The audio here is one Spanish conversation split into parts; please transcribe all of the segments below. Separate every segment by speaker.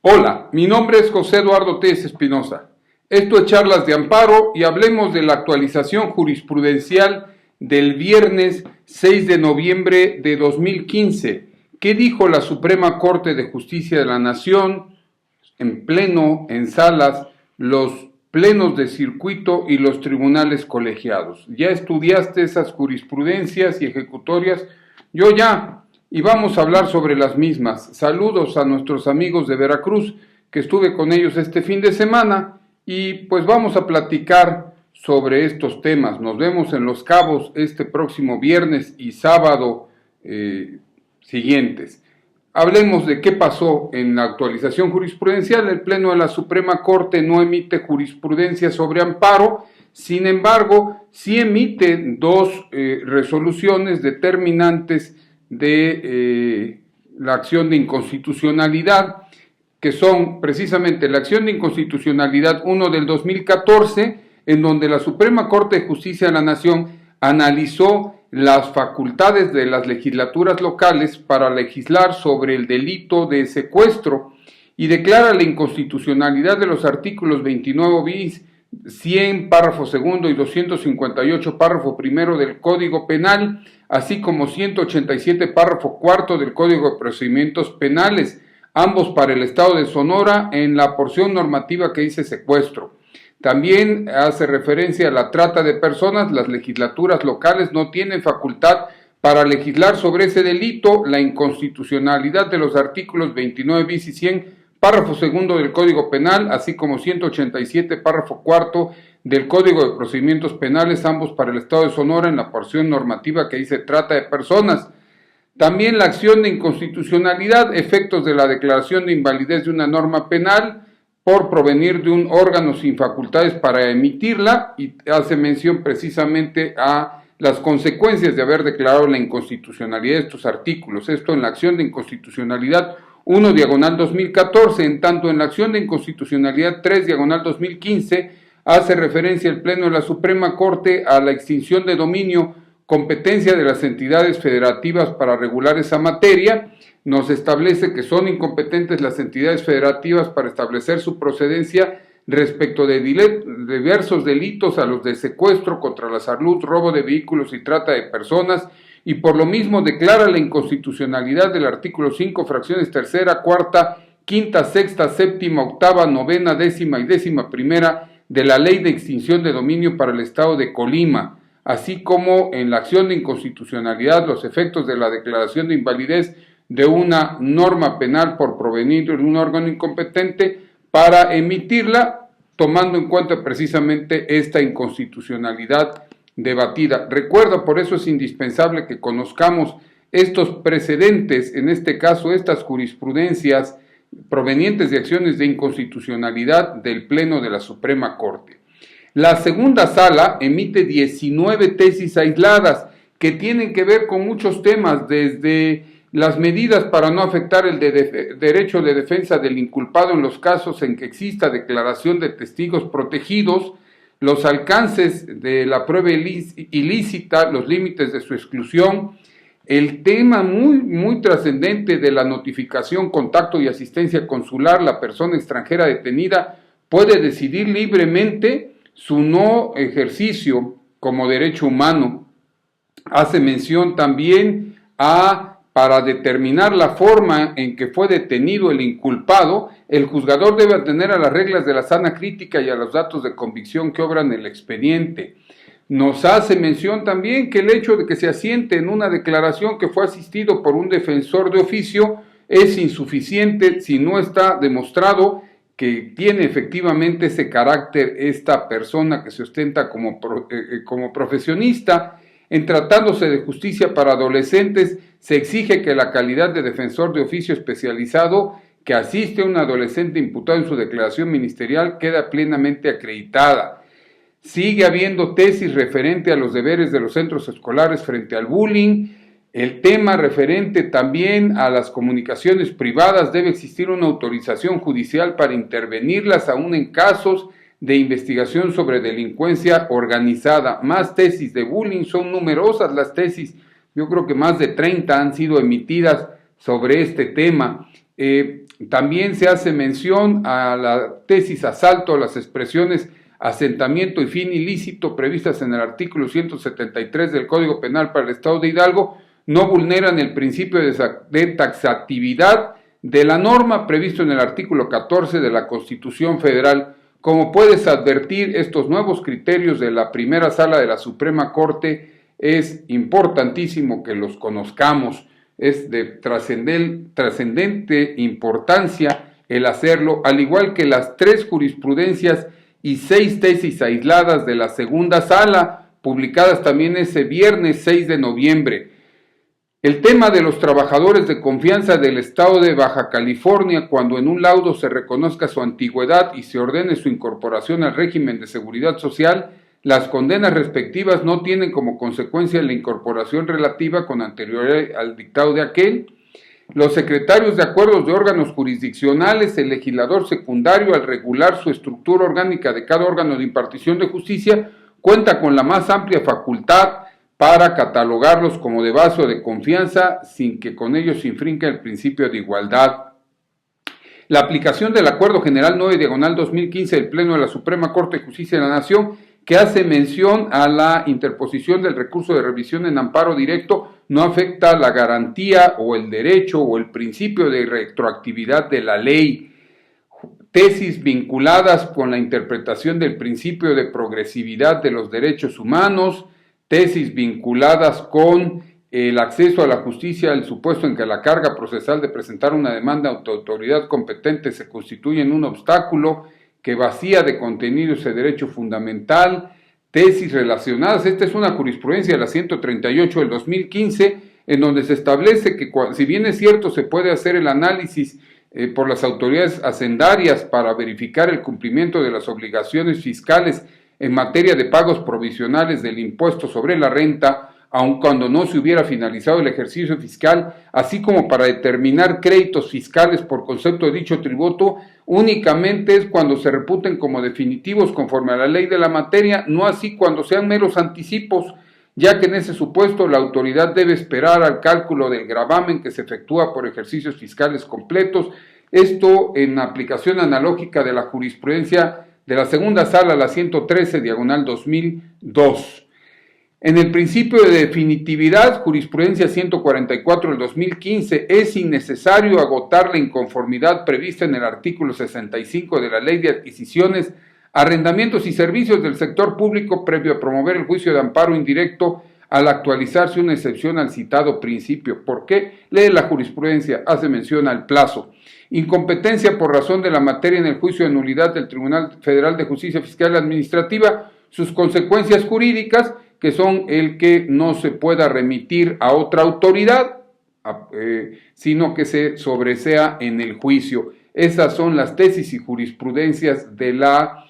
Speaker 1: Hola, mi nombre es José Eduardo Telles Espinosa. Esto es Charlas de Amparo y hablemos de la actualización jurisprudencial del viernes 6 de noviembre de 2015. ¿Qué dijo la Suprema Corte de Justicia de la Nación en pleno, en salas, los plenos de circuito y los tribunales colegiados? ¿Ya estudiaste esas jurisprudencias y ejecutorias? Yo ya. Y vamos a hablar sobre las mismas. Saludos a nuestros amigos de Veracruz, que estuve con ellos este fin de semana, y pues vamos a platicar sobre estos temas. Nos vemos en Los Cabos este próximo viernes y sábado siguientes. Hablemos de qué pasó en la actualización jurisprudencial. El Pleno de la Suprema Corte no emite jurisprudencia sobre amparo, sin embargo, sí emite dos resoluciones determinantes de la acción de inconstitucionalidad, que son precisamente la acción de inconstitucionalidad 1 del 2014, en donde la Suprema Corte de Justicia de la Nación analizó las facultades de las legislaturas locales para legislar sobre el delito de secuestro y declara la inconstitucionalidad de los artículos 29 bis, 100, párrafo segundo y 258, párrafo primero del Código Penal, así como 187, párrafo cuarto del Código de Procedimientos Penales, ambos para el Estado de Sonora en la porción normativa que dice secuestro. También hace referencia a la trata de personas. Las legislaturas locales no tienen facultad para legislar sobre ese delito. La inconstitucionalidad de los artículos 29 bis y 100, párrafo segundo del Código Penal, así como 187, párrafo cuarto del Código de Procedimientos Penales, ambos para el Estado de Sonora en la porción normativa que dice trata de personas. También la acción de inconstitucionalidad, efectos de la declaración de invalidez de una norma penal por provenir de un órgano sin facultades para emitirla, y hace mención precisamente a las consecuencias de haber declarado la inconstitucionalidad de estos artículos. Esto en la acción de inconstitucionalidad 1 diagonal 2014, en tanto en la acción de inconstitucionalidad 3 diagonal 2015 hace referencia el Pleno de la Suprema Corte a la extinción de dominio, competencia de las entidades federativas para regular esa materia. Nos establece que son incompetentes las entidades federativas para establecer su procedencia respecto de diversos delitos a los de secuestro contra la salud, robo de vehículos y trata de personas, y por lo mismo declara la inconstitucionalidad del artículo 5, fracciones tercera, cuarta, quinta, sexta, séptima, octava, novena, décima y décima primera de la Ley de Extinción de Dominio para el Estado de Colima, así como en la acción de inconstitucionalidad los efectos de la declaración de invalidez de una norma penal por provenir de un órgano incompetente para emitirla, tomando en cuenta precisamente esta inconstitucionalidad debatida. Recuerda, por eso es indispensable que conozcamos estos precedentes, en este caso estas jurisprudencias provenientes de acciones de inconstitucionalidad del Pleno de la Suprema Corte. La segunda sala emite 19 tesis aisladas que tienen que ver con muchos temas, desde las medidas para no afectar el derecho de defensa del inculpado en los casos en que exista declaración de testigos protegidos, los alcances de la prueba ilícita, los límites de su exclusión, el tema muy trascendente de la notificación, contacto y asistencia consular. La persona extranjera detenida puede decidir libremente su no ejercicio como derecho humano. Hace mención también para determinar la forma en que fue detenido el inculpado, el juzgador debe atender a las reglas de la sana crítica y a los datos de convicción que obran el expediente. Nos hace mención también que el hecho de que se asiente en una declaración que fue asistido por un defensor de oficio es insuficiente si no está demostrado que tiene efectivamente ese carácter esta persona que se ostenta como profesionista. En tratándose de justicia para adolescentes, se exige que la calidad de defensor de oficio especializado que asiste a un adolescente imputado en su declaración ministerial queda plenamente acreditada. Sigue habiendo tesis referente a los deberes de los centros escolares frente al bullying. El tema referente también a las comunicaciones privadas, debe existir una autorización judicial para intervenirlas aún en casos de investigación sobre delincuencia organizada. Más tesis de bullying, son numerosas las tesis, yo creo que más de 30 han sido emitidas sobre este tema. También se hace mención a la tesis asalto a las expresiones asentamiento y fin ilícito previstas en el artículo 173 del Código Penal para el Estado de Hidalgo, no vulneran el principio de taxatividad de la norma previsto en el artículo 14 de la Constitución Federal. Como puedes advertir, estos nuevos criterios de la primera sala de la Suprema Corte es importantísimo que los conozcamos. Es de trascendente importancia el hacerlo, al igual que las 3 jurisprudencias y 6 tesis aisladas de la segunda sala, publicadas también ese viernes 6 de noviembre. El tema de los trabajadores de confianza del Estado de Baja California, cuando en un laudo se reconozca su antigüedad y se ordene su incorporación al régimen de seguridad social, las condenas respectivas no tienen como consecuencia la incorporación relativa con anterioridad al dictado de aquel. Los secretarios de acuerdos de órganos jurisdiccionales, el legislador secundario, al regular su estructura orgánica de cada órgano de impartición de justicia, cuenta con la más amplia facultad para catalogarlos como de base o de confianza sin que con ellos se infrinja el principio de igualdad. La aplicación del Acuerdo General 9/2015 del Pleno de la Suprema Corte de Justicia de la Nación, que hace mención a la interposición del recurso de revisión en amparo directo, no afecta la garantía o el derecho o el principio de retroactividad de la ley. Tesis vinculadas con la interpretación del principio de progresividad de los derechos humanos, tesis vinculadas con el acceso a la justicia, el supuesto en que la carga procesal de presentar una demanda ante autoridad competente se constituye en un obstáculo que vacía de contenido ese derecho fundamental, tesis relacionadas. Esta es una jurisprudencia de la 138 del 2015, en donde se establece que, si bien es cierto, se puede hacer el análisis por las autoridades hacendarias para verificar el cumplimiento de las obligaciones fiscales en materia de pagos provisionales del impuesto sobre la renta, aun cuando no se hubiera finalizado el ejercicio fiscal, así como para determinar créditos fiscales por concepto de dicho tributo, únicamente es cuando se reputen como definitivos conforme a la ley de la materia, no así cuando sean meros anticipos, ya que en ese supuesto la autoridad debe esperar al cálculo del gravamen que se efectúa por ejercicios fiscales completos, esto en aplicación analógica de la jurisprudencia de la segunda sala, la 113/2002. En el principio de definitividad, jurisprudencia 144 del 2015, es innecesario agotar la inconformidad prevista en el artículo 65 de la Ley de Adquisiciones, Arrendamientos y Servicios del Sector Público previo a promover el juicio de amparo indirecto al actualizarse una excepción al citado principio. ¿Por qué? Lee la jurisprudencia, hace mención al plazo. Incompetencia por razón de la materia en el juicio de nulidad del Tribunal Federal de Justicia Fiscal y Administrativa, sus consecuencias jurídicas, que son el que no se pueda remitir a otra autoridad, sino que se sobresea en el juicio. Esas son las tesis y jurisprudencias de la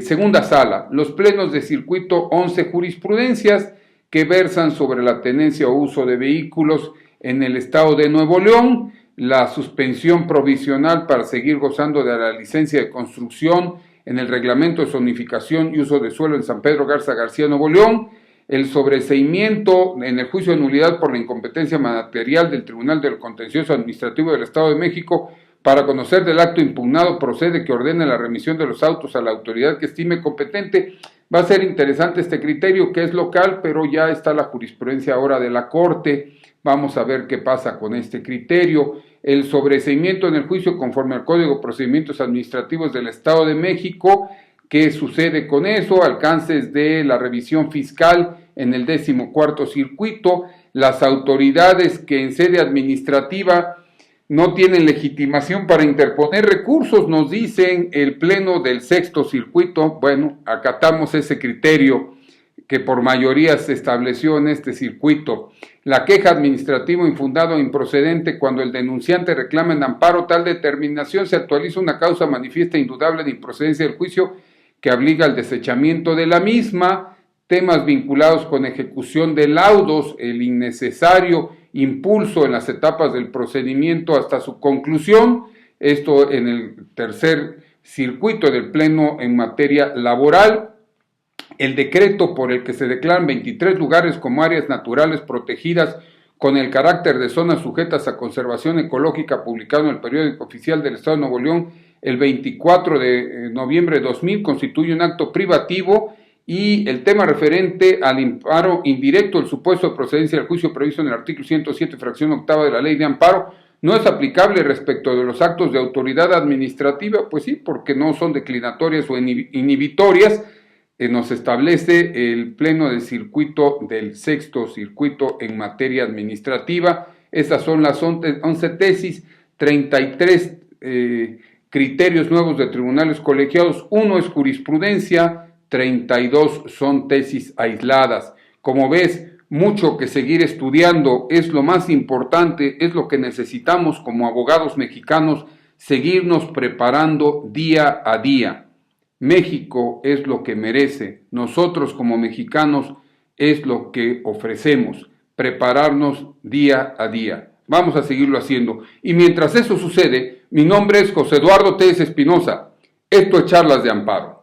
Speaker 1: segunda sala. Los plenos de circuito, 11 jurisprudencias que versan sobre la tenencia o uso de vehículos en el estado de Nuevo León, la suspensión provisional para seguir gozando de la licencia de construcción en el reglamento de zonificación y uso de suelo en San Pedro Garza García, Nuevo León, el sobreseimiento en el juicio de nulidad por la incompetencia material del Tribunal del Contencioso Administrativo del Estado de México para conocer del acto impugnado, procede que ordene la remisión de los autos a la autoridad que estime competente. Va a ser interesante este criterio, que es local, pero ya está la jurisprudencia ahora de la Corte. Vamos a ver qué pasa con este criterio. El sobreseimiento en el juicio conforme al Código de Procedimientos Administrativos del Estado de México. ¿Qué sucede con eso? Alcances de la revisión fiscal en el 14º circuito. Las autoridades que en sede administrativa no tienen legitimación para interponer recursos, nos dicen el pleno del 6º circuito. Bueno, acatamos ese criterio que por mayoría se estableció en este circuito. La queja administrativa infundada o improcedente, cuando el denunciante reclama en amparo tal determinación, se actualiza una causa manifiesta e indudable de improcedencia del juicio que obliga al desechamiento de la misma. Temas vinculados con ejecución de laudos, el innecesario impulso en las etapas del procedimiento hasta su conclusión, esto en el 3er circuito del Pleno en materia laboral. El decreto por el que se declaran 23 lugares como áreas naturales protegidas con el carácter de zonas sujetas a conservación ecológica, publicado en el periódico oficial del Estado de Nuevo León el 24 de noviembre de 2000, constituye un acto privativo, y el tema referente al amparo indirecto, el supuesto de procedencia del juicio previsto en el artículo 107, fracción octava de la Ley de Amparo, no es aplicable respecto de los actos de autoridad administrativa, pues sí, porque no son declinatorias o inhibitorias. Nos establece el Pleno del Circuito del Sexto Circuito en materia administrativa. Estas son las 11 tesis, 33 criterios nuevos de tribunales colegiados, 1 es jurisprudencia, 32 son tesis aisladas. Como ves, mucho que seguir estudiando, es lo más importante, es lo que necesitamos como abogados mexicanos, seguirnos preparando día a día. México es lo que merece, nosotros como mexicanos es lo que ofrecemos, prepararnos día a día. Vamos a seguirlo haciendo. Y mientras eso sucede, mi nombre es José Eduardo Telles Espinosa. Esto es Charlas de Amparo.